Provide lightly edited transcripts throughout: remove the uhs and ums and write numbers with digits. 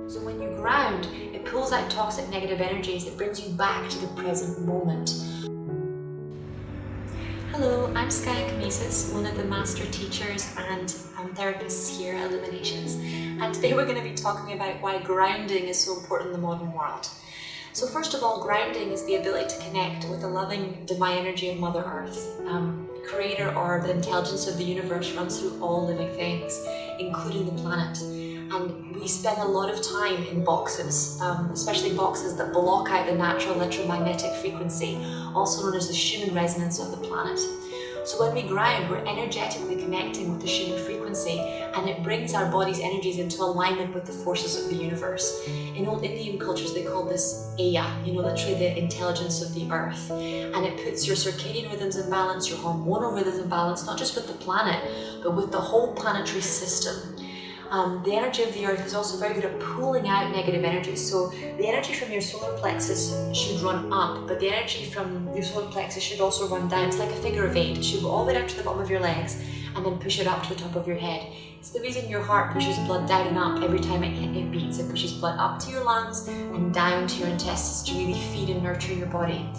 So when you ground, it pulls out toxic negative energies. It brings you back to the present moment. Hello, I'm Skye Kamisis, one of the master teachers and therapists here at Illuminations. And today we're going to be talking about why grounding is so important in the modern world. So first of all, grounding is the ability to connect with the loving divine energy of Mother Earth. Creator, or the intelligence of the universe, runs through all living things, including the planet. And we spend a lot of time in boxes, especially boxes that block out the natural electromagnetic frequency, also known as the Schumann resonance of the planet. So when we ground, we're energetically connecting with the Schumann frequency, and it brings our body's energies into alignment with the forces of the universe. In old Indian cultures, they call this Aya, literally the intelligence of the earth. And it puts your circadian rhythms in balance, your hormonal rhythms in balance, not just with the planet, but with the whole planetary system. The energy of the earth is also very good at pulling out negative energies. So the energy from your solar plexus should run up, but the energy from your solar plexus should also run down. It's like a figure of 8. It should go all the way down to the bottom of your legs and then push it up to the top of your head. It's the reason your heart pushes blood down and up every time it beats. It pushes blood up to your lungs and down to your intestines to really feed and nurture your body.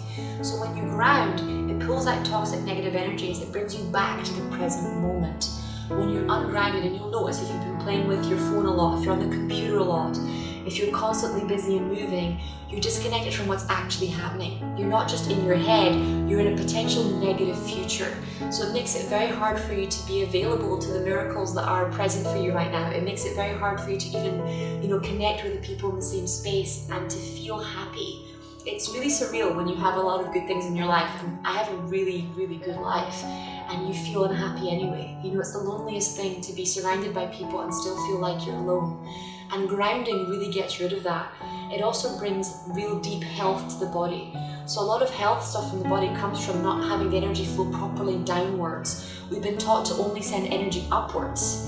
So when you ground, it pulls out toxic negative energies. It brings you back to the present moment. When you're ungrounded, and you'll notice if you've been playing with your phone a lot, if you're on the computer a lot, if you're constantly busy and moving, you're disconnected from what's actually happening. You're not just in your head, you're in a potential negative future. So it makes it very hard for you to be available to the miracles that are present for you right now. It makes it very hard for you to even, connect with the people in the same space and to feel happy. It's really surreal when you have a lot of good things in your life, and I have a really, really good life, and you feel unhappy anyway. It's the loneliest thing to be surrounded by people and still feel like you're alone. And grounding really gets rid of that. It also brings real deep health to the body. So a lot of health stuff in the body comes from not having the energy flow properly downwards. We've been taught to only send energy upwards.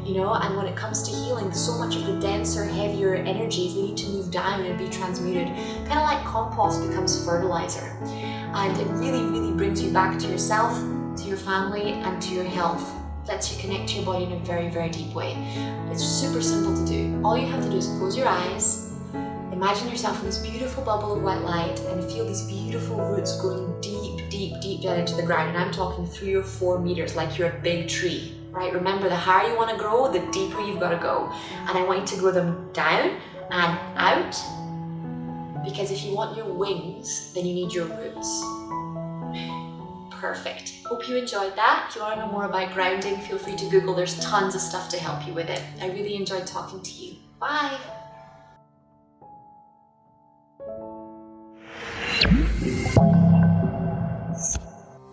And when it comes to healing, so much of the denser, heavier energies, they need to move down and be transmuted. Kind of like compost becomes fertilizer. And it really, really brings you back to yourself, to your family, and to your health. Lets you connect to your body in a very, very deep way. It's super simple to do. All you have to do is close your eyes, imagine yourself in this beautiful bubble of white light, and feel these beautiful roots going deep, deep, deep down into the ground. And I'm talking 3 or 4 meters, like you're a big tree. Right? Remember, the higher you want to grow, the deeper you've got to go. And I want you to grow them down and out, because if you want your wings, then you need your roots. Perfect. Hope you enjoyed that. If you want to know more about grounding, feel free to Google. There's tons of stuff to help you with it. I really enjoyed talking to you. Bye.